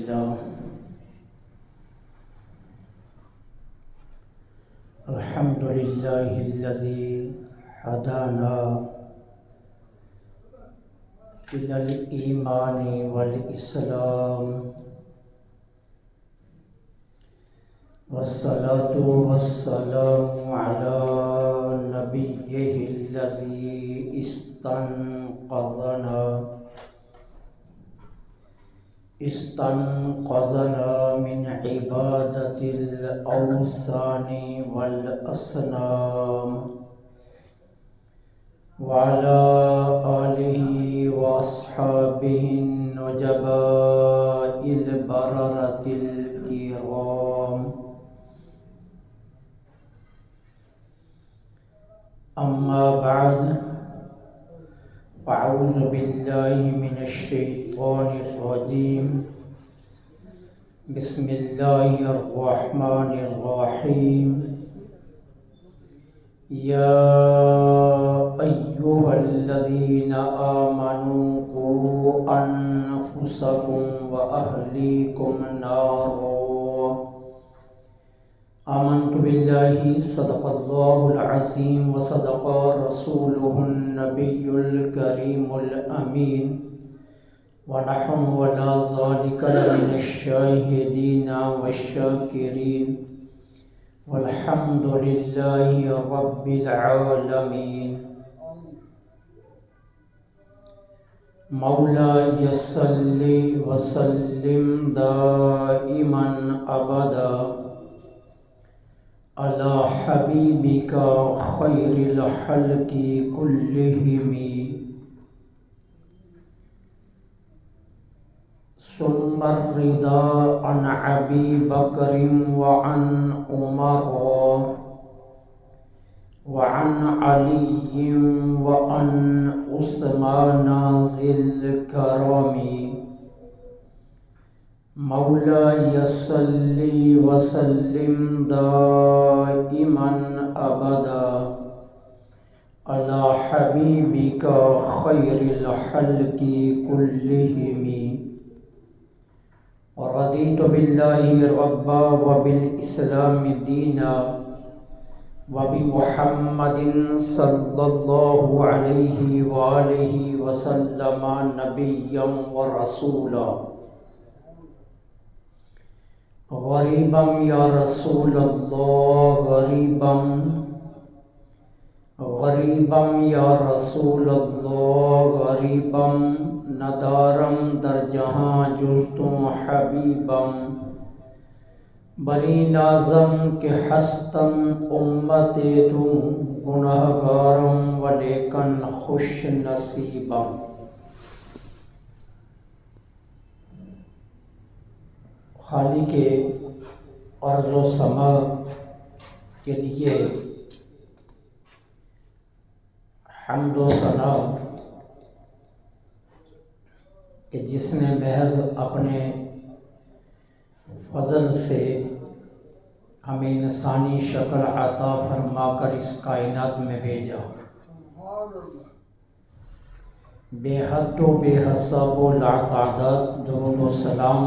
لله الحمد لله الذي هدانا إلى الإيمان والإسلام والصلاة والسلام على نبيه الذي استنقذنا من عبادة الأوثان والأصنام وعلى آله وأصحابه النجباء البررة الكرام. أما بعد، فأعوذ بالله من الشيطان الرجيم. بسم الله الرحمن الرحيم. يا أيها الذين آمنوا قوا أنفسكم وأهليكم نارا. آمنت بالله صدق الله العظيم وصدق رسوله النبي الكريم الأمين ونحن على ذلك لمن الشاهدين والشاكرين والحمد لله رب العالمين. مولاي صل وسلم دائما أبدا على حبيبك خير الخلق كلهم. ثم الرضا عن أبي بكر وعن عمر وعن علي وعن عثمان ذي الكرم. مولاي صل وسلم دائما أبدا على حبيبك خير الخلق كلهم. ورضيت بالله ربا وبالإسلام دينا وبمحمد صلى الله عليه وآله وسلم نبيا ورسولا. غریبا یا رسول اللہ غریبا یا رسول اللہ غریبا ندارم در جہاں جزتوں حبیبا. بری نازم کے ہستم امت تو گناہگارم ولیکن خوش نصیبا. خالق ارض و سما کے لیے حمد و ثنا کہ جس نے محض اپنے فضل سے ہمیں انسانی شکل عطا فرما کر اس کائنات میں بھیجا. بے حد و بے حساب و لا تعداد درود و سلام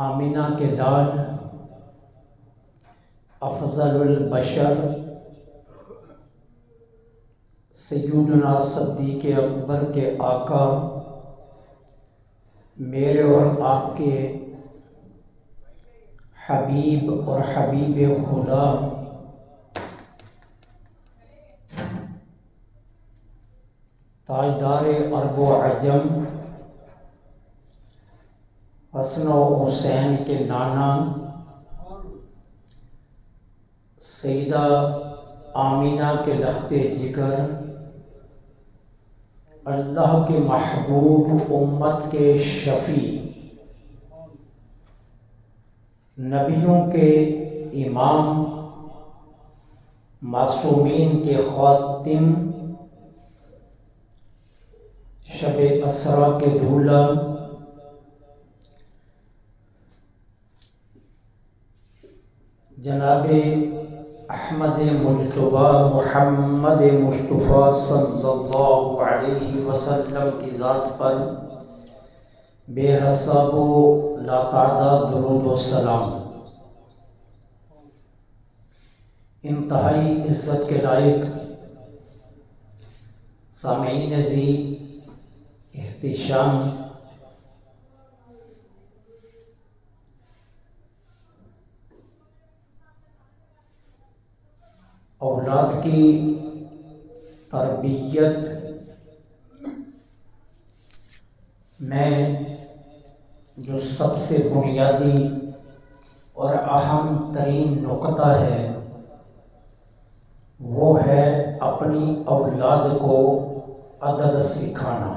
آمینہ کے لال افضل البشر سیدنا صدیق اکبر کے آقا میرے اور آپ کے حبیب اور حبیب خدا تاجدار عرب و عجم حسن و حسین کے نانا سیدہ آمینہ کے لخت جگر اللہ کے محبوب امت کے شفیع نبیوں کے امام معصومین کے خاتم شب اسریٰ کے دولہ جناب احمد مجتبی محمد مصطفیٰ صلی اللہ علیہ وسلم کی ذات پر بے حساب و لاتعداد درود و سلام۔ انتہائی عزت کے لائق سامعین ذی احتشام، اولاد کی تربیت میں جو سب سے بنیادی اور اہم ترین نقطہ ہے وہ ہے اپنی اولاد کو ادب سکھانا،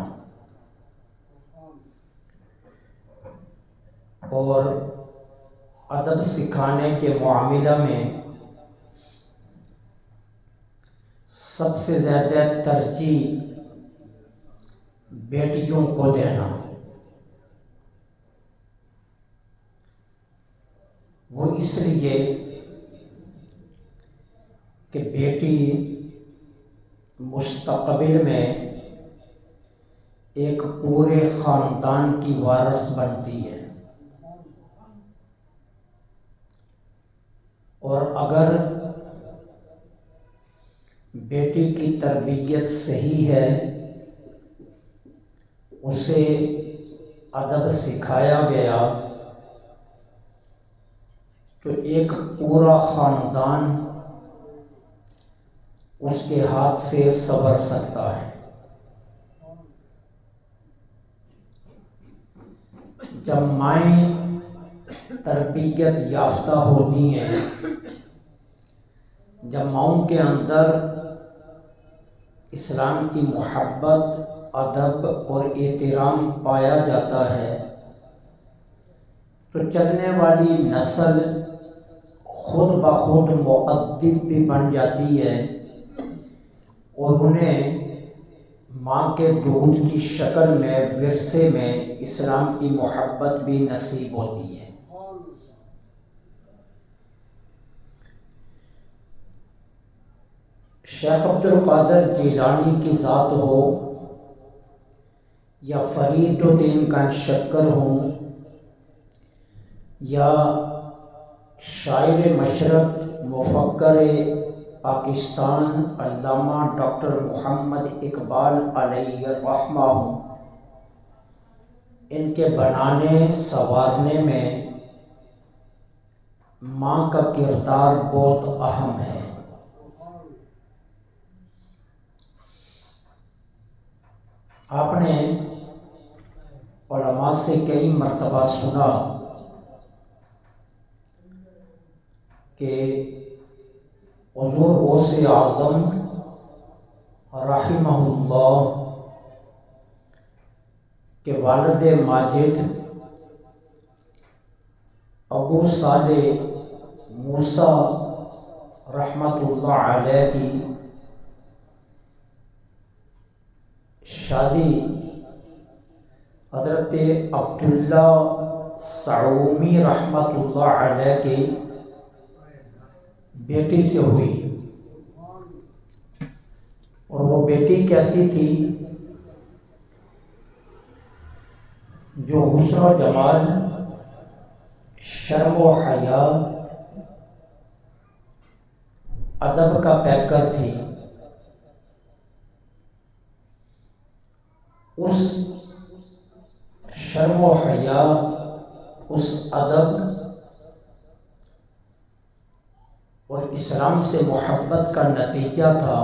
اور ادب سکھانے کے معاملہ میں سب سے زیادہ ترجیح بیٹیوں کو دینا۔ وہ اس لیے کہ بیٹی مستقبل میں ایک پورے خاندان کی وارث بنتی ہے، اور اگر بیٹی کی تربیت صحیح ہے، اسے ادب سکھایا گیا، تو ایک پورا خاندان اس کے ہاتھ سے سنور سکتا ہے۔ جب مائیں تربیت یافتہ ہوتی ہیں، جب ماؤں کے اندر اسلام کی محبت، ادب اور احترام پایا جاتا ہے، تو چلنے والی نسل خود بخود مؤدب بھی بن جاتی ہے، اور انہیں ماں کے دودھ کی شکل میں ورثے میں اسلام کی محبت بھی نصیب ہوتی ہے۔ شیخ عبدالقادر جیلانی کی ذات ہو یا فرید الدین گنج شکر ہوں یا شاعر مشرق مفکر پاکستان علامہ ڈاکٹر محمد اقبال علیہ الرحمہ ہوں، ان کے بنانے سنوارنے میں ماں کا کردار بہت اہم ہے۔ آپ نے علماء سے کئی مرتبہ سنا کہ حضور غوث اعظم رحمہ اللہ کے والد ماجد ابو صالح موسیٰ رحمۃ اللہ علیہ کی شادی حضرت عبداللہ سعومی رحمۃ اللہ علیہ کی بیٹی سے ہوئی، اور وہ بیٹی کیسی تھی؟ جو حسن و جمال، شرم و حیا، ادب کا پیکر تھی۔ اس شرم و حیا، اس ادب اور اسلام سے محبت کا نتیجہ تھا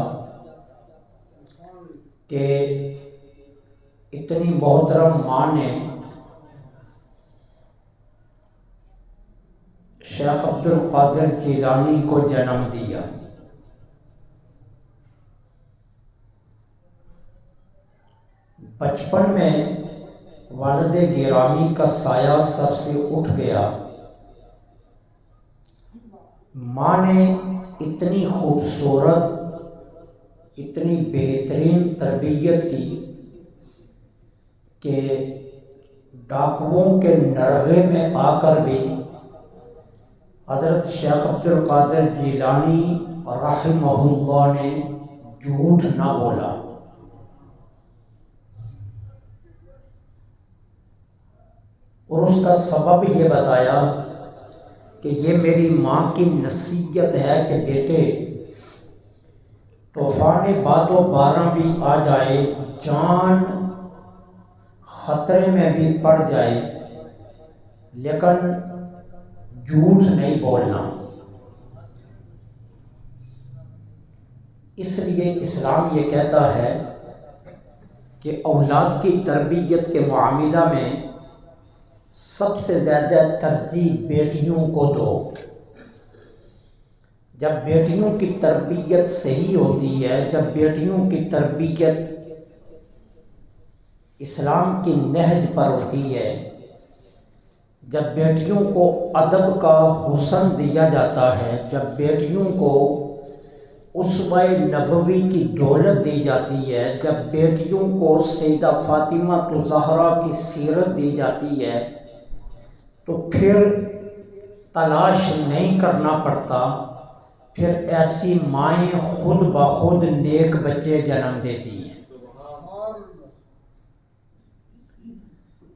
کہ اتنی محترم ماں نے شیخ عبدالقادر جیلانی کو جنم دیا۔ بچپن میں والد گرامی کا سایہ سر سے اٹھ گیا۔ ماں نے اتنی خوبصورت، اتنی بہترین تربیت کی کہ ڈاکوؤں کے نرغے میں آ کر بھی حضرت شیخ عبد القادر جیلانی رحمہ اللہ نے جھوٹ نہ بولا، اور اس کا سبب یہ بتایا کہ یہ میری ماں کی نصیحت ہے کہ بیٹے طوفان باد و بارہ بھی آ جائے، جان خطرے میں بھی پڑ جائے، لیکن جھوٹ نہیں بولنا۔ اس لیے اسلام یہ کہتا ہے کہ اولاد کی تربیت کے معاملہ میں سب سے زیادہ ترجیح بیٹیوں کو دو۔ جب بیٹیوں کی تربیت صحیح ہوتی ہے، جب بیٹیوں کی تربیت اسلام کی نہج پر ہوتی ہے، جب بیٹیوں کو ادب کا حسن دیا جاتا ہے، جب بیٹیوں کو اسوہ نبوی کی دولت دی جاتی ہے، جب بیٹیوں کو سیدہ فاطمہ الزہرا کی سیرت دی جاتی ہے، تو پھر تلاش نہیں کرنا پڑتا، پھر ایسی مائیں خود بخود نیک بچے جنم دیتی ہیں۔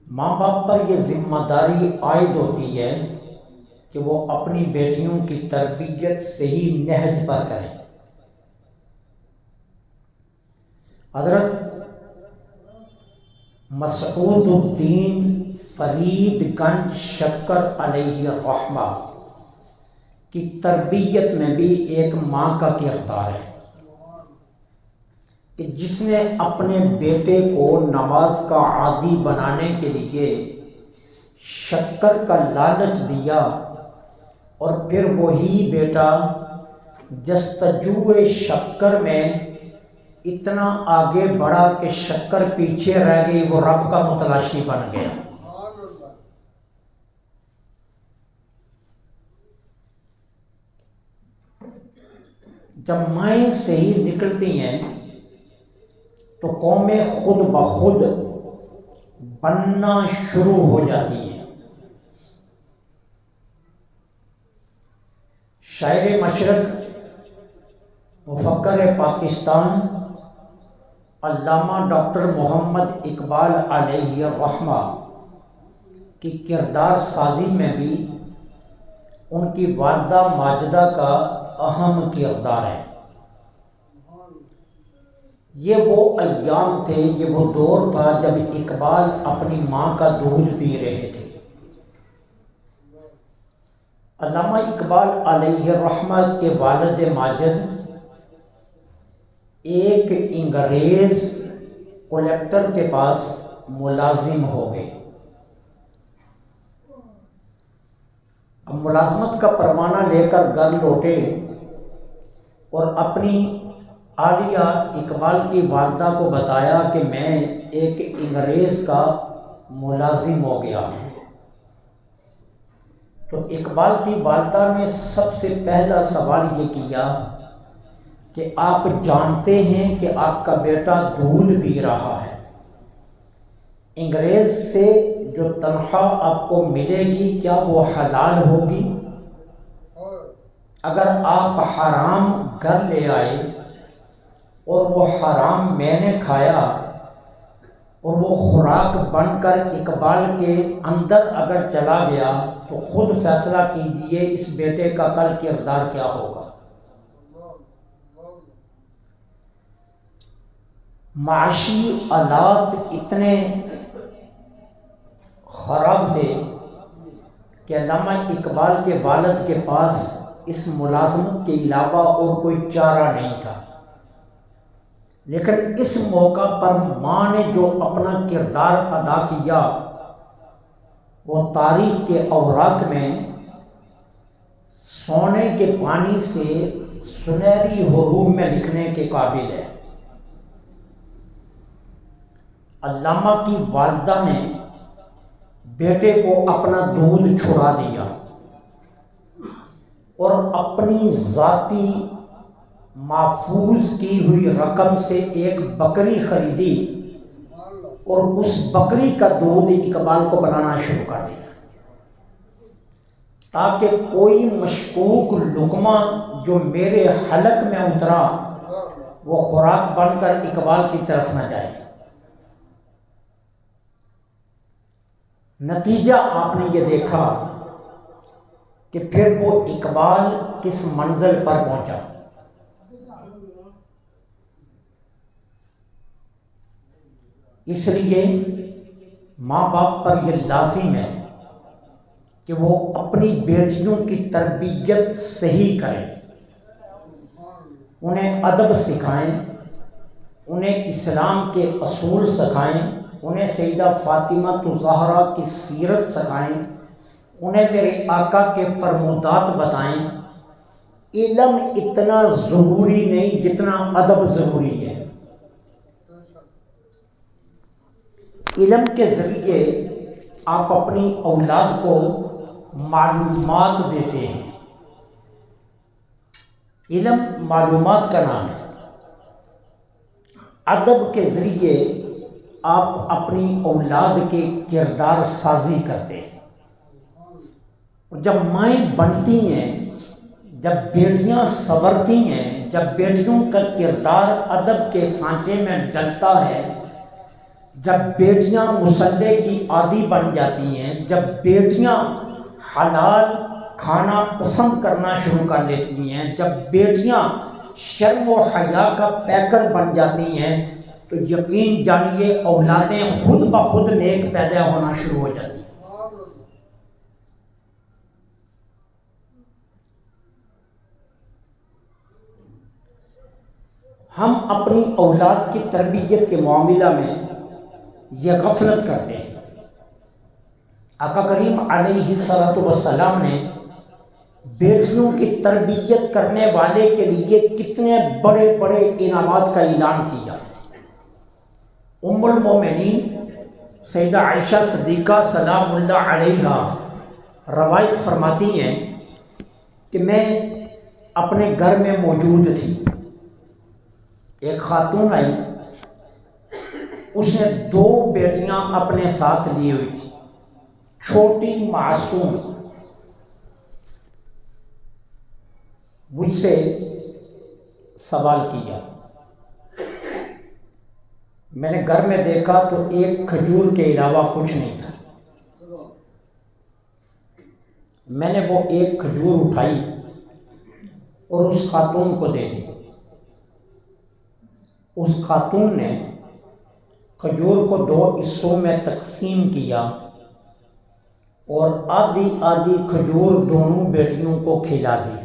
ماں باپ پر یہ ذمہ داری عائد ہوتی ہے کہ وہ اپنی بیٹیوں کی تربیت صحیح نہج پر کریں۔ حضرت مسعود الدین فرید گنج شکر علیہ الرحمہ کی تربیت میں بھی ایک ماں کا کردار ہے کہ جس نے اپنے بیٹے کو نماز کا عادی بنانے کے لیے شکر کا لالچ دیا، اور پھر وہی بیٹا جستجوء شکر میں اتنا آگے بڑھا کہ شکر پیچھے رہ گئی، وہ رب کا متلاشی بن گیا۔ جب مائیں صحیح نکلتی ہیں تو قومیں خود بخود بننا شروع ہو جاتی ہیں۔ شاعر مشرق مفکر پاکستان علامہ ڈاکٹر محمد اقبال علیہ الرحمہ کی کردار سازی میں بھی ان کی والدہ ماجدہ کا اہم کردار ہے۔ یہ وہ ایام تھے، یہ وہ دور تھا جب اقبال اپنی ماں کا دودھ پی رہے تھے۔ علامہ اقبال علیہ الرحمہ کے والد ماجد ایک انگریز کلیکٹر کے پاس ملازم ہو گئے۔ اب ملازمت کا پروانہ لے کر گھر لوٹے اور اپنی عالیہ اقبال کی والدہ کو بتایا کہ میں ایک انگریز کا ملازم ہو گیا ہوں۔ تو اقبال کی والدہ نے سب سے پہلا سوال یہ کیا کہ آپ جانتے ہیں کہ آپ کا بیٹا دودھ پی رہا ہے، انگریز سے جو تنخواہ آپ کو ملے گی کیا وہ حلال ہوگی؟ اگر آپ حرام گھر لے آئے اور وہ حرام میں نے کھایا اور وہ خوراک بن کر اقبال کے اندر اگر چلا گیا تو خود فیصلہ کیجئے اس بیٹے کا کل کردار کیا ہوگا۔ معاشی آلات اتنے خراب تھے کہ علامہ اقبال کے والد کے پاس اس ملازمت کے علاوہ اور کوئی چارہ نہیں تھا، لیکن اس موقع پر ماں نے جو اپنا کردار ادا کیا وہ تاریخ کے اوراق میں سونے کے پانی سے سنہری حروف میں لکھنے کے قابل ہے۔ علامہ کی والدہ نے بیٹے کو اپنا دودھ چھڑا دیا اور اپنی ذاتی محفوظ کی ہوئی رقم سے ایک بکری خریدی اور اس بکری کا دودھ اقبال کو بنانا شروع کر دیا، تاکہ کوئی مشکوک لقمہ جو میرے حلق میں اترا وہ خوراک بن کر اقبال کی طرف نہ جائے۔ نتیجہ آپ نے یہ دیکھا کہ پھر وہ اقبال کس منزل پر پہنچا۔ اس لیے ماں باپ پر یہ لازم ہے کہ وہ اپنی بیٹیوں کی تربیت صحیح کریں، انہیں ادب سکھائیں، انہیں اسلام کے اصول سکھائیں، انہیں سیدہ فاطمہ الزہرا کی سیرت سکھائیں، انہیں میرے آقا کے فرمودات بتائیں۔ علم اتنا ضروری نہیں جتنا ادب ضروری ہے۔ علم کے ذریعے آپ اپنی اولاد کو معلومات دیتے ہیں۔ علم معلومات کا نام ہے۔ ادب کے ذریعے آپ اپنی اولاد کے کردار سازی کرتے ہیں۔ اور جب مائیں بنتی ہیں، جب بیٹیاں سنورتی ہیں، جب بیٹیوں کا کردار ادب کے سانچے میں ڈلتا ہے، جب بیٹیاں مصالحے کی عادی بن جاتی ہیں، جب بیٹیاں حلال کھانا پسند کرنا شروع کر لیتی ہیں، جب بیٹیاں شرم و حیا کا پیکر بن جاتی ہیں، تو یقین جانیے اولادیں خود بخود نیک پیدا ہونا شروع ہو جاتی ہیں۔ ہم اپنی اولاد کی تربیت کے معاملہ میں یہ غفلت کرتے ہیں۔ آقا کریم علیہ الصلوۃ والسلام نے بیٹیوں کی تربیت کرنے والے کے لیے کتنے بڑے بڑے انعامات کا اعلان کیا۔ ام المومنین سیدہ عائشہ صدیقہ سلام اللہ علیہا روایت فرماتی ہیں کہ میں اپنے گھر میں موجود تھی، ایک خاتون آئی، اس نے 2 بیٹیاں اپنے ساتھ لی ہوئی تھی، چھوٹی معصوم۔ مجھ سے سوال کیا، میں نے گھر میں دیکھا تو ایک کھجور کے علاوہ کچھ نہیں تھا۔ میں نے وہ ایک کھجور اٹھائی اور اس خاتون کو دے دی۔ اس خاتون نے کھجور کو 2 حصوں میں تقسیم کیا اور آدھی آدھی کھجور دونوں بیٹیوں کو کھلا دی۔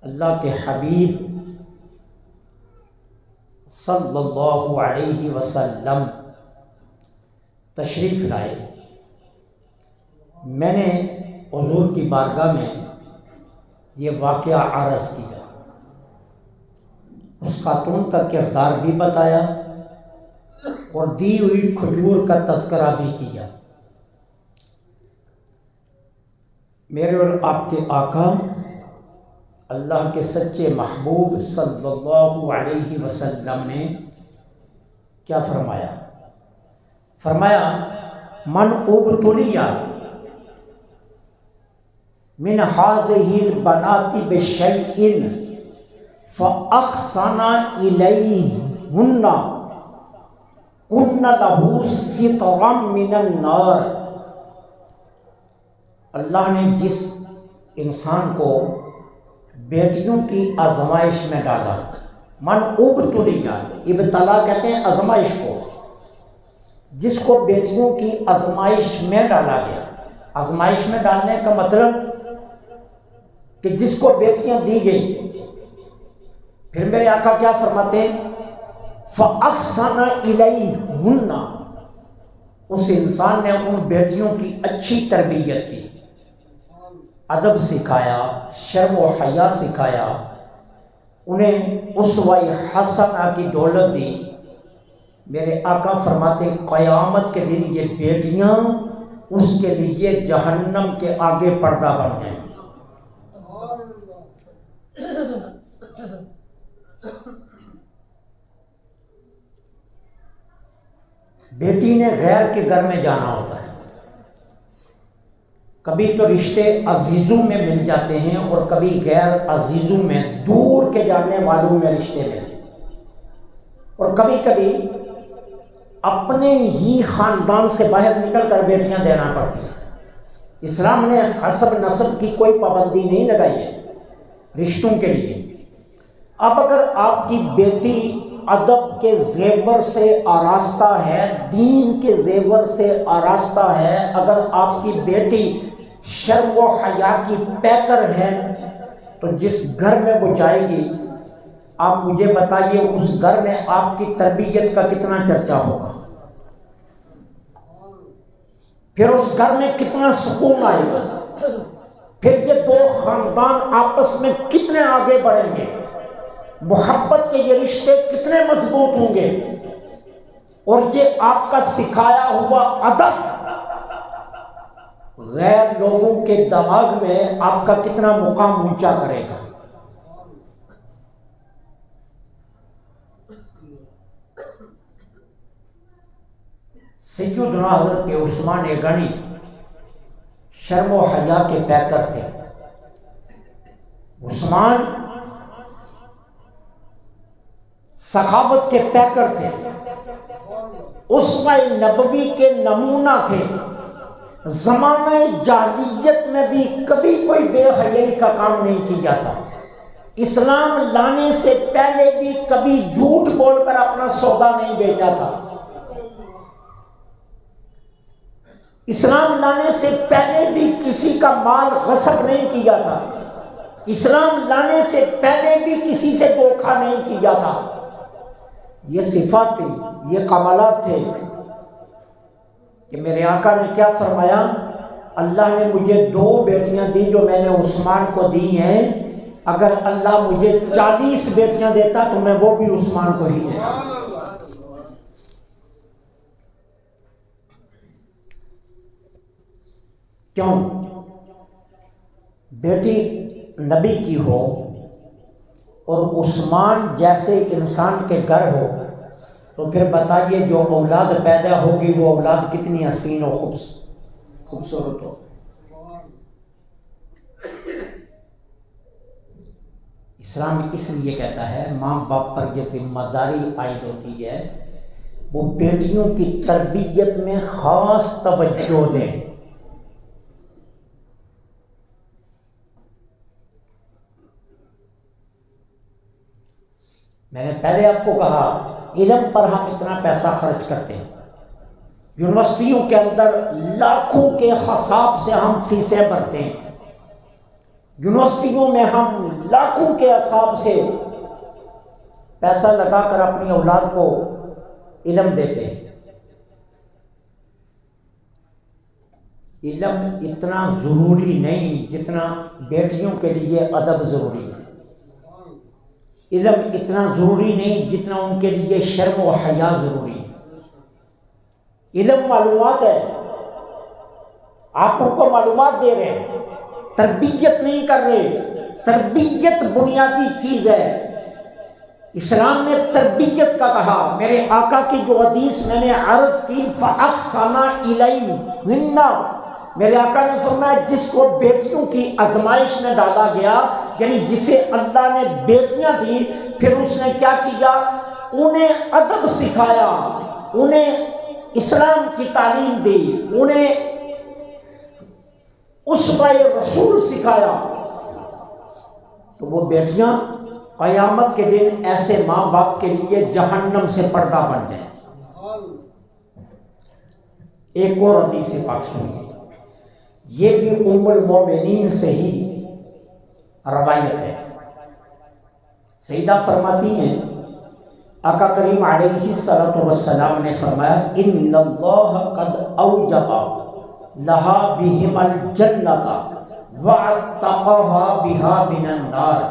اللہ کے حبیب صلی اللہ علیہ وسلم تشریف لائے۔ میں نے حضور کی بارگاہ میں یہ واقعہ عرض کیا، اس خاتون کا کردار بھی بتایا اور دی ہوئی کھجور کا تذکرہ بھی کیا۔ میرے اور آپ کے آقا اللہ کے سچے محبوب صلی اللہ علیہ وسلم نے کیا فرمایا؟ فرمایا من ابتلی من هذه البنات بشیء فاحسن الیہن کن له سترا من النار۔ اللہ نے جس انسان کو بیٹیوں کی آزمائش میں ڈالا، من ابتلیا، ابتلا کہتے ہیں آزمائش کو، جس کو بیٹیوں کی آزمائش میں ڈالا گیا۔ آزمائش میں ڈالنے کا مطلب کہ جس کو بیٹیاں دی گئی، پھر میرے آقا کیا فرماتے ہیں؟ فَأَحْسَنَ إِلَيْهُنَّ، اس انسان نے ان بیٹیوں کی اچھی تربیت کی، ادب سکھایا، شرم و حیا سکھایا، انہیں اسوہ حسنہ کی دولت دی۔ میرے آقا فرماتے قیامت کے دن یہ بیٹیاں اس کے لیے جہنم کے آگے پردہ بن جائیں گی۔ بیٹی نے غیر کے گھر میں جانا ہوتا ہے، کبھی تو رشتے عزیزوں میں مل جاتے ہیں اور کبھی غیر عزیزوں میں، دور کے جاننے والوں میں رشتے ملتے ہیں، اور کبھی کبھی اپنے ہی خاندان سے باہر نکل کر بیٹیاں دینا پڑتی ہیں۔ اسلام نے حسب نسب کی کوئی پابندی نہیں لگائی ہے رشتوں کے لیے۔ اب اگر آپ کی بیٹی ادب کے زیور سے آراستہ ہے، دین کے زیور سے آراستہ ہے، اگر آپ کی بیٹی شرم و حیا کی پیکر ہے، تو جس گھر میں وہ جائے گی، آپ مجھے بتائیے اس گھر میں آپ کی تربیت کا کتنا چرچا ہوگا، پھر اس گھر میں کتنا سکون آئے گا، پھر یہ دو خاندان آپس میں کتنے آگے بڑھیں گے، محبت کے یہ رشتے کتنے مضبوط ہوں گے، اور یہ آپ کا سکھایا ہوا ادب غیر لوگوں کے دماغ میں آپ کا کتنا مقام اونچا کرے گا۔ سیدنا حضرت عثمان غنی شرم و حیا کے پیکر تھے۔ عثمان سخاوت کے پیکر تھے، اسوہ نبوی کے نمونہ تھے۔ زمانہ جاہلیت میں بھی کبھی کوئی بے حیائی کا کام نہیں کیا تھا۔ اسلام لانے سے پہلے بھی کبھی جھوٹ بول کر اپنا سودا نہیں بیچا تھا۔ اسلام لانے سے پہلے بھی کسی کا مال غصب نہیں کیا تھا۔ اسلام لانے سے پہلے بھی کسی سے دھوکہ نہیں کیا تھا۔ یہ صفات تھی، یہ کمالات تھے کہ میرے آقا نے کیا فرمایا، اللہ نے مجھے 2 بیٹیاں دی جو میں نے عثمان کو دی ہیں، اگر اللہ مجھے 40 بیٹیاں دیتا تو میں وہ بھی عثمان کو ہی دیتا۔ کیوں؟ بیٹی نبی کی ہو اور عثمان جیسے انسان کے گھر ہو، تو پھر بتائیے جو اولاد پیدا ہوگی وہ اولاد کتنی حسین و خوبصورت ہو۔ اسلام اس لیے کہتا ہے ماں باپ پر یہ ذمہ داری عائد ہوتی ہے، وہ بیٹیوں کی تربیت میں خاص توجہ دیں۔ میں نے پہلے آپ کو کہا علم پر ہم اتنا پیسہ خرچ کرتے ہیں، یونیورسٹیوں کے اندر لاکھوں کے حساب سے ہم فیسیں بھرتے ہیں، یونیورسٹیوں میں ہم لاکھوں کے حساب سے پیسہ لگا کر اپنی اولاد کو علم دیتے ہیں۔ علم اتنا ضروری نہیں جتنا بیٹیوں کے لیے ادب ضروری ہے، علم اتنا ضروری نہیں جتنا ان کے لیے شرم و حیا ضروری ہے۔ علم معلومات ہے، آپ ان کو معلومات دے رہے ہیں، تربیت نہیں کر رہے۔ تربیت بنیادی چیز ہے۔ اسلام نے تربیت کا کہا، میرے آقا کی جو حدیث میں نے عرض کی فَأَحْسَنَ إِلَيْهِنَّ، میرے آقا نے فرمایا جس کو بیٹیوں کی آزمائش میں ڈالا گیا، یعنی جسے اللہ نے بیٹیاں دی، پھر اس نے کیا کیا، انہیں ادب سکھایا، انہیں اسلام کی تعلیم دی، انہیں اسوہ رسول سکھایا، تو وہ بیٹیاں قیامت کے دن ایسے ماں باپ کے لیے جہنم سے پردہ بن جائیں۔ ایک اور حدیث پاک سنیے، یہ بھی ام المومنین سے ہی روایت ہے۔ سیدہ فرماتی ہیں آقا کریم علیہ الصلوۃ والسلام نے فرمایا ان اللہ قد اوجب لہا بہم الجنۃ وعتقها بها من النار،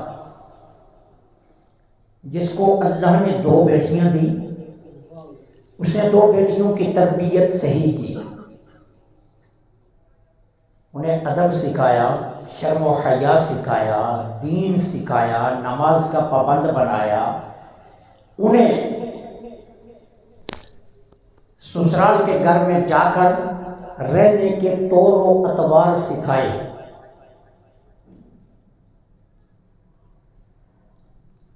جس کو اللہ نے 2 بیٹیاں دی، اس نے 2 بیٹیوں کی تربیت صحیح کی، انہیں ادب سکھایا، شرم و حیا سکھایا، دین سکھایا، نماز کا پابند بنایا، انہیں سسرال کے گھر میں جا کر رہنے کے طور و اطوار سکھائے۔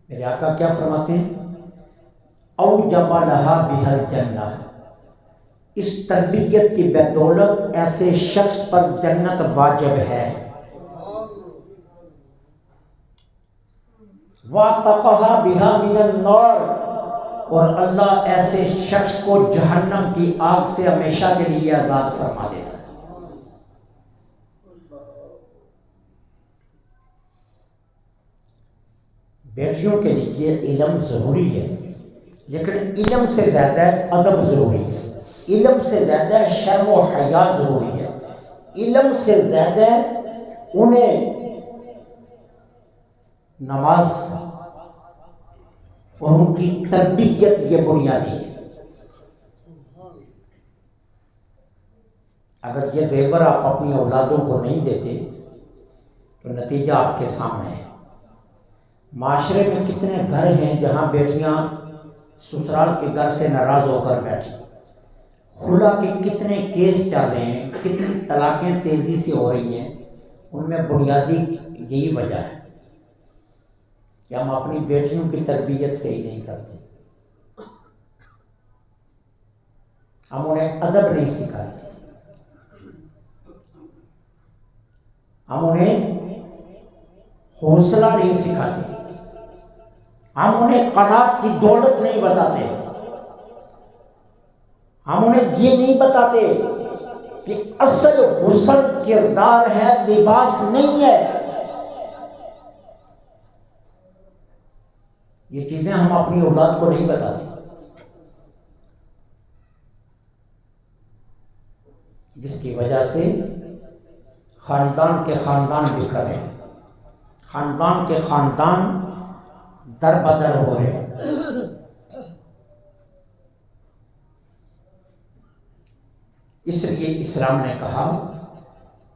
میرے آقا کیا فرماتے ہیں؟ اوجب لہا بہل جنہ، اس تربیت کی بدولت ایسے شخص پر جنت واجب ہے۔ وَاتَقَہَا بِہَا مِنَ النَّارِ، اور اللہ ایسے شخص کو جہنم کی آگ سے ہمیشہ کے لیے آزاد فرما دیتا ہے۔ بیٹیوں کے لیے علم ضروری ہے، لیکن علم سے زیادہ ادب ضروری ہے، علم سے زیادہ شرم و حیا ضروری ہے، علم سے زیادہ انہیں نماز اور ان کی تربیت یہ بنیادی ہے۔ اگر یہ زیور آپ اپنی اولادوں کو نہیں دیتے تو نتیجہ آپ کے سامنے ہے۔ معاشرے میں کتنے گھر ہیں جہاں بیٹیاں سسرال کے گھر سے ناراض ہو کر بیٹھی، خلا کے کتنے کیس چل رہے ہیں، کتنی طلاقیں تیزی سے ہو رہی ہیں۔ ان میں بنیادی یہی وجہ ہے کہ ہم اپنی بیٹیوں کی تربیت صحیح نہیں کرتے، ہم انہیں ادب نہیں سکھاتے، ہم انہیں حوصلہ نہیں سکھاتے، ہم انہیں قناعت کی دولت نہیں بتاتے، ہم انہیں یہ نہیں بتاتے کہ اصل حسن کردار ہے، لباس نہیں ہے۔ یہ چیزیں ہم اپنی اولاد کو نہیں بتاتے، جس کی وجہ سے خاندان کے خاندان بکھر رہے ہیں، خاندان کے خاندان در بدر ہو رہے ہیں۔ اس لیے اسلام نے کہا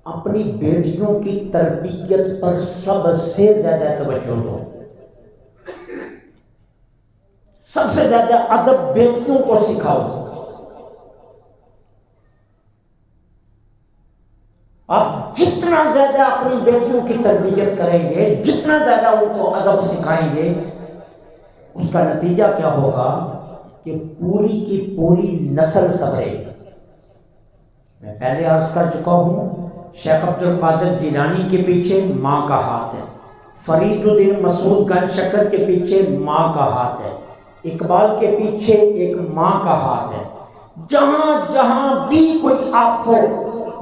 اپنی بیٹیوں کی تربیت پر سب سے زیادہ توجہ دو، سب سے زیادہ ادب بیٹیوں کو سکھاؤ۔ آپ جتنا زیادہ اپنی بیٹیوں کی تربیت کریں گے، جتنا زیادہ ان کو ادب سکھائیں گے، اس کا نتیجہ کیا ہوگا کہ پوری کی پوری نسل سنورے گی۔ میں پہلے عرض کر چکا ہوں، شیخ عبد القادر جیلانی کے پیچھے ماں کا ہاتھ ہے، فرید الدین مسعود گنج شکر کے پیچھے ماں کا ہاتھ ہے، اقبال کے پیچھے ایک ماں کا ہاتھ ہے۔ جہاں جہاں بھی کوئی آپ کو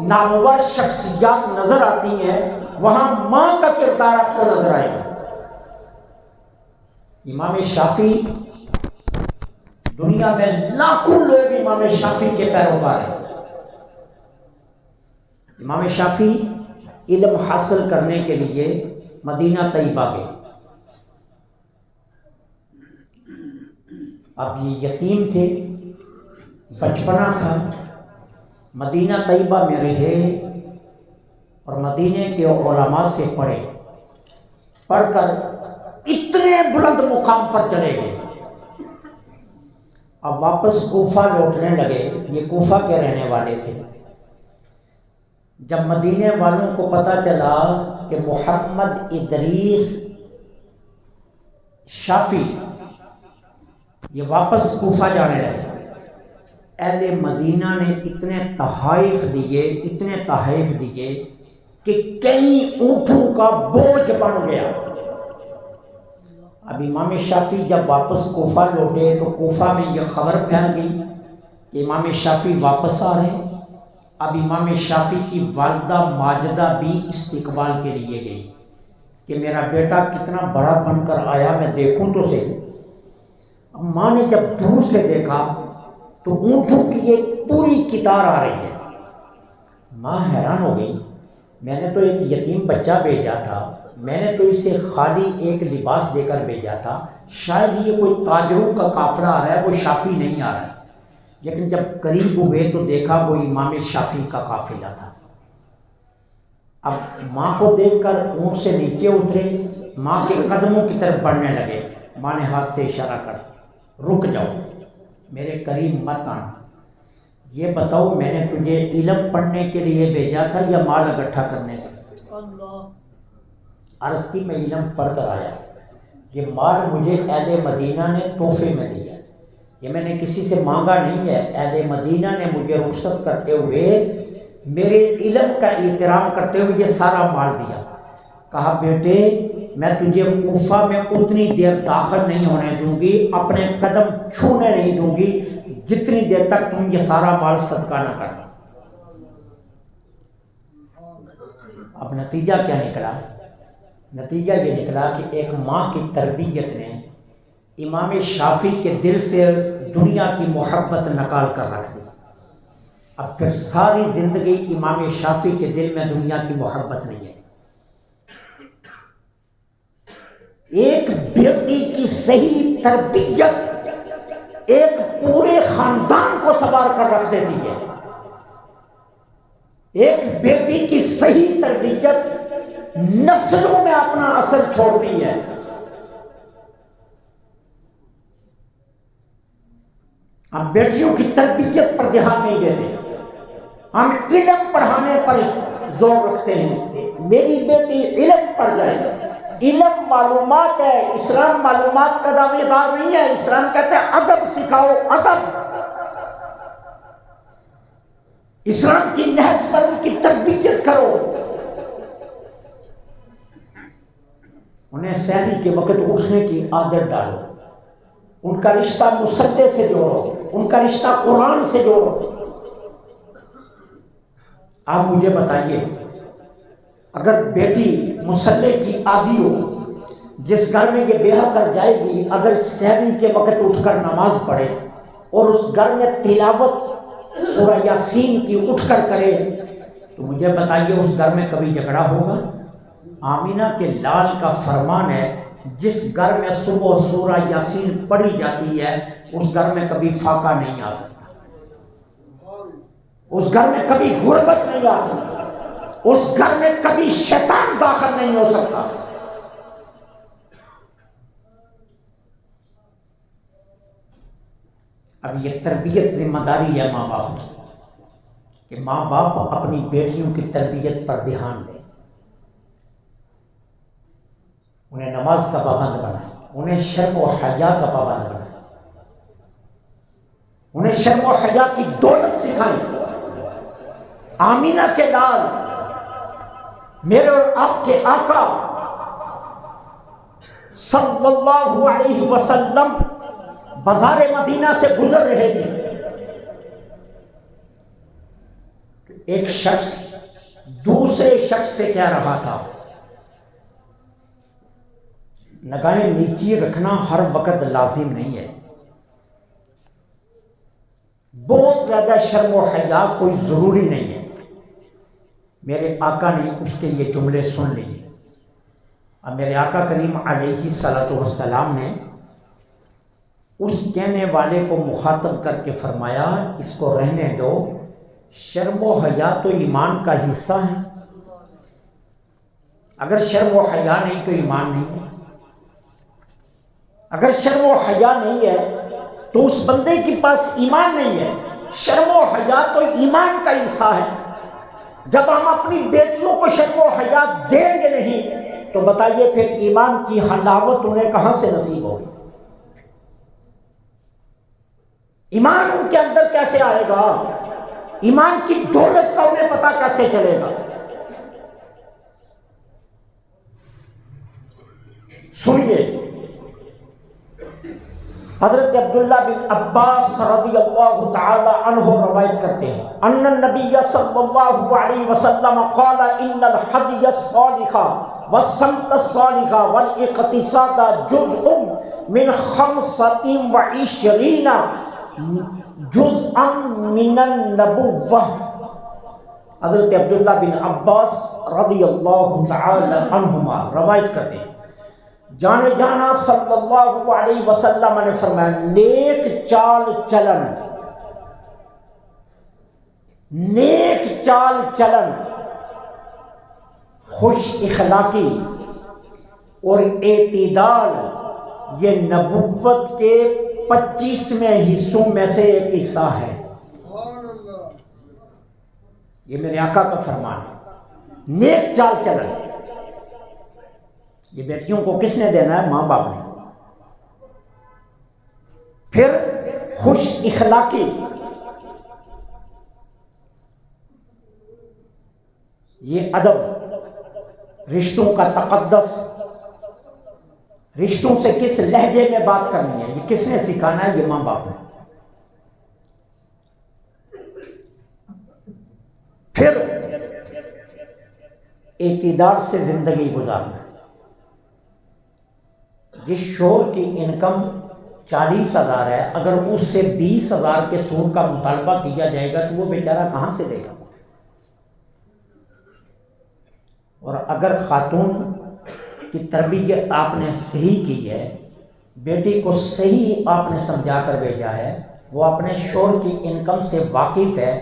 نامور شخصیات نظر آتی ہیں، وہاں ماں کا کردار آپ کو نظر آئے گا۔ امام شافعی، دنیا میں لاکھوں لوگ امام شافعی کے پیروکار ہیں۔ امام شافعی علم حاصل کرنے کے لیے مدینہ طیبہ گئے۔ اب یہ یتیم تھے، بچپنا تھا، مدینہ طیبہ میں رہے اور مدینے کے علماء سے پڑھے، پڑھ کر اتنے بلند مقام پر چلے گئے۔ اب واپس کوفہ لوٹنے لگے، یہ کوفہ کے رہنے والے تھے۔ جب مدینے والوں کو پتہ چلا کہ محمد ادریس شافعی یہ واپس کوفہ جانے لگے، اہل مدینہ نے اتنے تحائف دیے کہ کئی اونٹوں کا بوجھ بن گیا۔ اب امام شافعی جب واپس کوفہ لوٹے تو کوفہ میں یہ خبر پھیل گئی کہ امام شافعی واپس آ رہے ہیں۔ اب امام شافعی کی والدہ ماجدہ بھی استقبال کے لیے گئی کہ میرا بیٹا کتنا بڑا بن کر آیا، میں دیکھوں تو صحیح۔ اب ماں نے جب دور سے دیکھا تو اونٹوں کی ایک پوری قطار آ رہی ہے۔ ماں حیران ہو گئی، میں نے تو ایک یتیم بچہ بھیجا تھا، میں نے تو اسے خالی ایک لباس دے کر بھیجا تھا، شاید یہ کوئی تاجروں کا قافلہ آ رہا ہے، وہ شافعی نہیں آ رہا ہے۔ لیکن جب قریب ہوئے تو دیکھا وہ امام شافعی کا قافلہ تھا۔ اب ماں کو دیکھ کر اونٹ سے نیچے اترے، ماں کے قدموں کی طرف بڑھنے لگے۔ ماں نے ہاتھ سے اشارہ کر دیا، رک جاؤ، میرے قریب مت آنا۔ یہ بتاؤ میں نے تجھے علم پڑھنے کے لیے بھیجا تھا یا مال اکٹھا کرنے کے لیے؟ عرض کی میں علم پڑھ کر آیا، یہ مال مجھے اہل مدینہ نے تحفے میں دیا، یہ میں نے کسی سے مانگا نہیں ہے، اہل مدینہ نے مجھے رخصت کرتے ہوئے میرے علم کا احترام کرتے ہوئے یہ سارا مال دیا۔ کہا بیٹے میں تجھے کوفہ میں اتنی دیر داخل نہیں ہونے دوں گی، اپنے قدم چھونے نہیں دوں گی جتنی دیر تک تم یہ سارا مال صدقہ نہ کرو۔ اب نتیجہ کیا نکلا؟ نتیجہ یہ نکلا کہ ایک ماں کی تربیت نے امام شافعی کے دل سے دنیا کی محبت نکال کر رکھ دی۔ اب پھر ساری زندگی امام شافعی کے دل میں دنیا کی محبت نہیں ہے۔ ایک بیٹی کی صحیح تربیت ایک پورے خاندان کو سنوار کر رکھ دیتی ہے۔ ایک بیٹی کی صحیح تربیت نسلوں میں اپنا اثر چھوڑتی ہے۔ ہم بیٹیوں کی تربیت پر دھیان نہیں دیتے، ہم علم پڑھانے پر زور رکھتے ہیں۔ میری بیٹی علم پڑھ جائے، علم معلومات ہے، اسلام معلومات کا دعوے دار نہیں ہے، اسلام کہتا ہے ادب سکھاؤ، ادب۔ اسلام کی نہج پر ان کی تربیت کرو، انہیں سحری کے وقت اٹھنے کی عادت ڈالو، ان کا رشتہ مصلی سے جوڑو، ان کا رشتہ قرآن سے جوڑو۔ آپ مجھے بتائیے اگر بیٹی مصلی کی عادی ہو، جس گھر میں یہ بیاہ کر جائے گی، اگر سحری کے وقت اٹھ کر نماز پڑھے اور اس گھر میں تلاوت سورہ یاسین کی اٹھ کر کرے، تو مجھے بتائیے اس گھر میں کبھی جھگڑا ہوگا؟ آمینہ کے لال کا فرمان ہے جس گھر میں صبح سورہ یاسین پڑھی جاتی ہے اس گھر میں کبھی فاقہ نہیں آ سکتا، اس گھر میں کبھی غربت نہیں آ سکتی، اس گھر میں کبھی شیطان داخل نہیں ہو سکتا۔ اب یہ تربیت ذمہ داری ہے ماں باپ کی کہ ماں باپ اپنی بیٹیوں کی تربیت پر دھیان دیں، انہیں نماز کا پابند بنائیں، انہیں شرم و حیا کا پابند بنائیں، انہیں شرم و حیا کی دولت سکھائیں۔ آمینہ کے لال میرے اور آپ کے آقا صلی اللہ علیہ وسلم بازار مدینہ سے گزر رہے تھے، ایک شخص دوسرے شخص سے کہہ رہا تھا نگاہیں نیچی رکھنا ہر وقت لازم نہیں ہے، بہت زیادہ شرم و حیا کوئی ضروری نہیں ہے۔ میرے آقا نے اس کے یہ جملے سن لیے۔ اب میرے آقا کریم علیہ الصلوۃ والسلام نے اس کہنے والے کو مخاطب کر کے فرمایا اس کو رہنے دو، شرم و حیا تو ایمان کا حصہ ہے، اگر شرم و حیا نہیں تو ایمان نہیں ہے، اگر شرم و حیا نہیں ہے تو اس بندے کے پاس ایمان نہیں ہے۔ شرم و حیا تو ایمان کا حصہ ہے۔ جب ہم اپنی بیٹیوں کو شرم و حیا دیں گے نہیں تو بتائیے پھر ایمان کی حلاوت انہیں کہاں سے نصیب ہوگی؟ ایمان ان کے اندر کیسے آئے گا؟ ایمان کی دولت کا انہیں پتہ کیسے چلے گا؟ سنیے، حضرت عبداللہ بن عباس رضی اللہ تعالی عنہ روایت کرتے ہیں ان النبی صلی اللہ علیہ وسلم قال ان الحدی الصالح والصمت الصالح والاقتصاد جزء من 25 جزءا من النبوہ۔ حضرت عبداللہ بن عباس رضی اللہ تعالی عنہما روایت کرتے ہیں جانے جانا صلی اللہ علیہ وسلم نے فرمایا نیک چال چلن، نیک چال چلن، خوش اخلاقی اور اعتدال یہ نبوت کے 25ویں حصوں میں سے ایک حصہ ہے۔ یہ میرے آقا کا فرمان ہے، نیک چال چلن۔ یہ بیٹیوں کو کس نے دینا ہے؟ ماں باپ نے۔ پھر خوش اخلاقی، یہ ادب، رشتوں کا تقدس، رشتوں سے کس لہجے میں بات کرنی ہے، یہ کس نے سکھانا ہے؟ یہ ماں باپ نے۔ پھر اعتدال سے زندگی گزارنا۔ جس شوہر کی انکم 40,000 ہے، اگر اس سے 20,000 کے سود کا مطالبہ کیا جائے گا تو وہ بیچارہ کہاں سے دے گا؟ اور اگر خاتون کی تربیت آپ نے صحیح کی ہے، بیٹی کو صحیح آپ نے سمجھا کر بھیجا ہے، وہ اپنے شوہر کی انکم سے واقف ہے،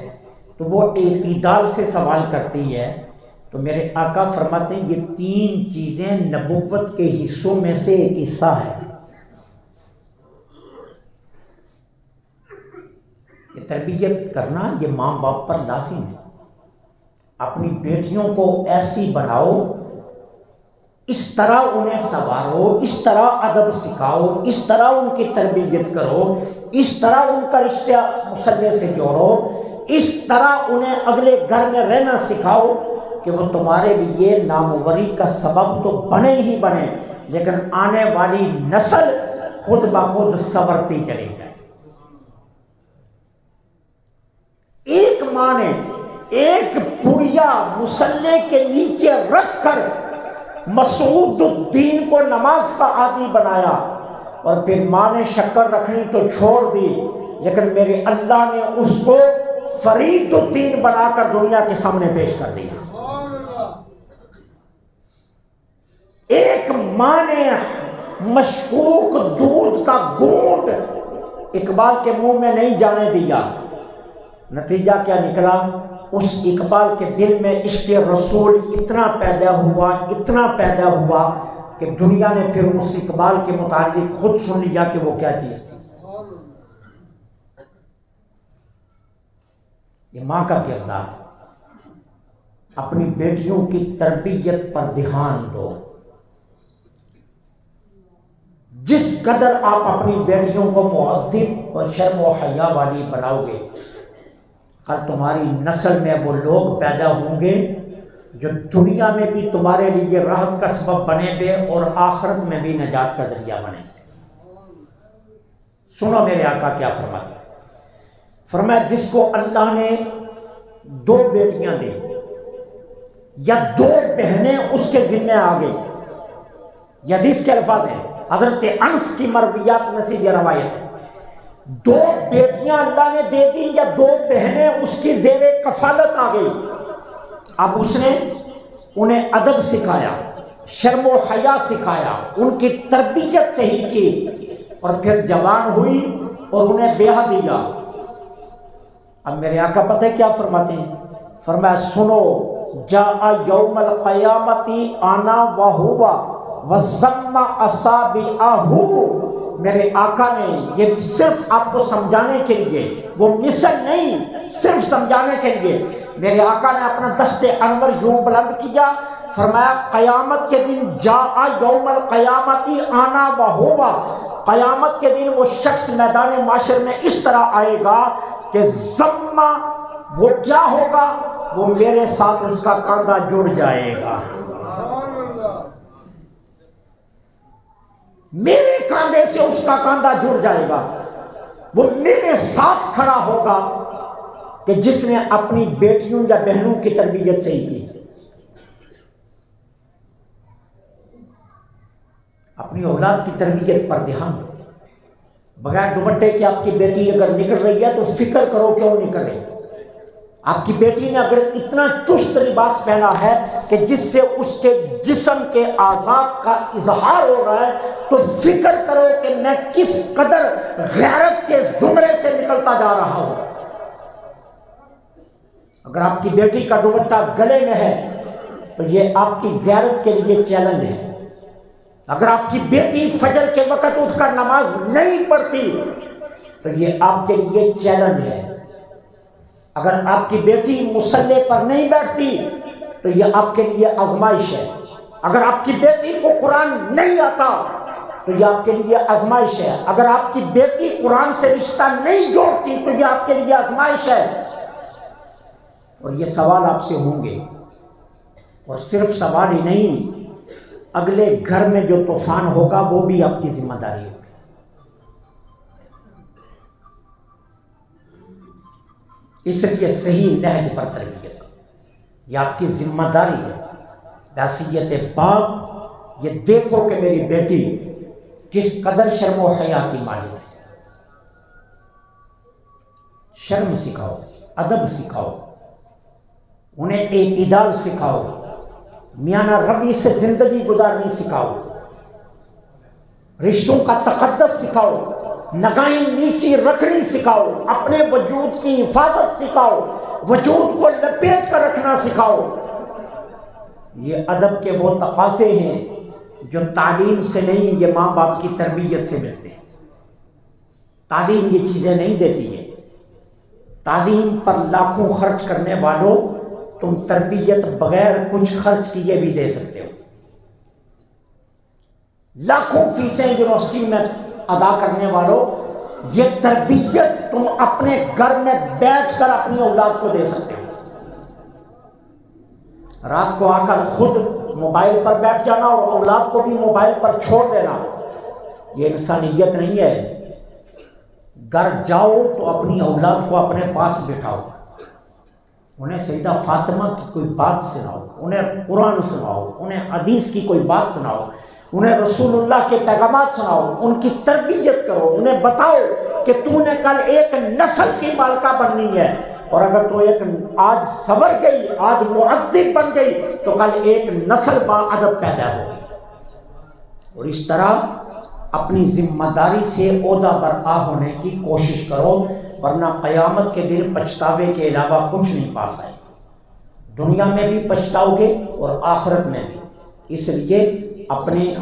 تو وہ اعتدال سے سوال کرتی ہے، تو میرے آقا فرماتے ہیں یہ 3 چیزیں نبوت کے حصوں میں سے ایک حصہ ہے۔ یہ تربیت کرنا یہ ماں باپ پر لازم ہے۔ اپنی بیٹیوں کو ایسی بناؤ، اس طرح انہیں سنوارو، اس طرح ادب سکھاؤ، اس طرح ان کی تربیت کرو، اس طرح ان کا رشتہ مسلح سے جوڑو، اس طرح انہیں اگلے گھر میں رہنا سکھاؤ کہ وہ تمہارے لیے ناموری کا سبب تو بنے ہی بنے، لیکن آنے والی نسل خود بخود سنورتی چلی جائے۔ ایک ماں نے ایک پڑیا مسلح کے نیچے رکھ کر مسعود الدین کو نماز کا عادی بنایا، اور پھر ماں نے شکر رکھنی تو چھوڑ دی، لیکن میرے اللہ نے اس کو فرید الدین بنا کر دنیا کے سامنے پیش کر دیا۔ ایک ماں نے مشکوک دودھ کا گھونٹ اقبال کے منہ میں نہیں جانے دیا، نتیجہ کیا نکلا؟ اس اقبال کے دل میں عشق رسول اتنا پیدا ہوا کہ دنیا نے پھر اس اقبال کے متعلق خود سن لیا کہ وہ کیا چیز تھی۔ یہ ماں کا کردار ہے۔ اپنی بیٹیوں کی تربیت پر دھیان دو۔ جس قدر آپ اپنی بیٹیوں کو مؤدب اور شرم و حیا والی بناؤ گے، کل تمہاری نسل میں وہ لوگ پیدا ہوں گے جو دنیا میں بھی تمہارے لیے راحت کا سبب بنے گے اور آخرت میں بھی نجات کا ذریعہ بنے گے۔ سنو میرے آقا کیا فرماتے ہیں۔ فرمایا جس کو اللہ نے 2 بیٹیاں دی یا 2 بہنیں اس کے ذمہ آ گئی، یہ حدیث کے الفاظ ہیں، حضرت انس کی مرویات میں سے یہ روایت ہے، 2 بیٹیاں اللہ نے دے دی یا 2 بہنیں اس کی زیر کفالت آ گئی، اب اس نے انہیں ادب سکھایا، شرم و حیا سکھایا، ان کی تربیت صحیح کی، اور پھر جوان ہوئی اور انہیں بیاہ دیا۔ اب میرے آقا پتہ ہے کیا فرماتے ہیں؟ فرمایا سنو، جاء یوم القیامت انا وہوا وضم اصابعہ، میرے آقا نے یہ صرف آپ کو سمجھانے کے لیے، وہ مثل نہیں، صرف سمجھانے کے لیے میرے آقا نے اپنا دست انور یوں بلند کیا، فرمایا قیامت کے دن جاء یوم القیامت انا وہوا، قیامت کے دن وہ شخص میدان معاشر میں اس طرح آئے گا کہ ضمہ، وہ کیا ہوگا؟ وہ میرے ساتھ اس کا کاندھا جڑ جائے گا، میرے کاندھے سے اس کا کاندھا جڑ جائے گا، وہ میرے ساتھ کھڑا ہوگا کہ جس نے اپنی بیٹیوں یا بہنوں کی تربیت صحیح کی۔ اپنی اولاد کی تربیت پر دھیان دو۔ بغیر دوپٹے کے آپ کی بیٹی اگر نکل رہی ہے تو فکر کرو کیوں نکل رہی ہے۔ آپ کی بیٹی نے اگر اتنا چست لباس پہنا ہے کہ جس سے اس کے جسم کے اعضاء کا اظہار ہو رہا ہے، تو فکر کرو کہ میں کس قدر غیرت کے زمرے سے نکلتا جا رہا ہوں۔ اگر آپ کی بیٹی کا دوپٹہ گلے میں ہے تو یہ آپ کی غیرت کے لیے چیلنج ہے۔ اگر آپ کی بیٹی فجر کے وقت اٹھ کر نماز نہیں پڑھتی تو یہ آپ کے لیے چیلنج ہے۔ اگر آپ کی بیٹی مصلی پر نہیں بیٹھتی تو یہ آپ کے لیے آزمائش ہے. اگر آپ کی بیٹی کو قرآن نہیں آتا تو یہ آپ کے لیے آزمائش ہے. اگر آپ کی بیٹی قرآن سے رشتہ نہیں جوڑتی تو یہ آپ کے لیے آزمائش ہے. اور یہ سوال آپ سے ہوں گے، اور صرف سوال ہی نہیں، اگلے گھر میں جو طوفان ہوگا وہ بھی آپ کی ذمہ داری ہوگی. اس لیے صحیح نہج پر تربیت یہ آپ کی ذمہ داری ہے. بحیثیت باپ یہ دیکھو کہ میری بیٹی کس قدر شرم و حیا کی مالک ہے. شرم سکھاؤ، ادب سکھاؤ، انہیں اعتدال سکھاؤ، میانہ روی سے زندگی گزارنی سکھاؤ، رشتوں کا تقدس سکھاؤ، نگاہیں نیچی رکھنی سکھاؤ، اپنے وجود کی حفاظت سکھاؤ، وجود کو لپیٹ کر رکھنا سکھاؤ. یہ ادب کے وہ تقاضے ہیں جو تعلیم سے نہیں، یہ ماں باپ کی تربیت سے ملتے ہیں. تعلیم یہ چیزیں نہیں دیتی ہے. تعلیم پر لاکھوں خرچ کرنے والوں، تم تربیت بغیر کچھ خرچ کیے بھی دے سکتے ہو. لاکھوں فیسیں یونیورسٹی میں ادا کرنے والوں، یہ تربیت تم اپنے گھر میں بیٹھ کر اپنی اولاد کو دے سکتے ہو. رات کو آ کر خود موبائل پر بیٹھ جانا اور اولاد کو بھی موبائل پر چھوڑ دینا، یہ انسانیت نہیں ہے. گھر جاؤ تو اپنی اولاد کو اپنے پاس بٹھاؤ، انہیں سیدہ فاطمہ کی کوئی بات سناؤ، انہیں قرآن سناؤ، انہیں حدیث کی کوئی بات سناؤ، انہیں رسول اللہ کے پیغامات سناؤ، ان کی تربیت کرو. انہیں بتاؤ کہ تو نے کل ایک نسل کی مالکہ بننی ہے، اور اگر تو ایک آج سنور گئی، آج مؤدب بن گئی، تو کل ایک نسل با ادب پیدا ہوگی. اور اس طرح اپنی ذمہ داری سے عہدہ برآ ہونے کی کوشش کرو، ورنہ قیامت کے دن پچھتاوے کے علاوہ کچھ نہیں پاس آئے. دنیا میں بھی پچھتاؤ گے اور آخرت میں بھی. اس لیے اپنے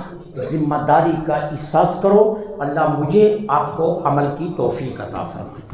ذمہ داری کا احساس کرو. اللہ مجھے آپ کو عمل کی توفیق عطا فرمائے.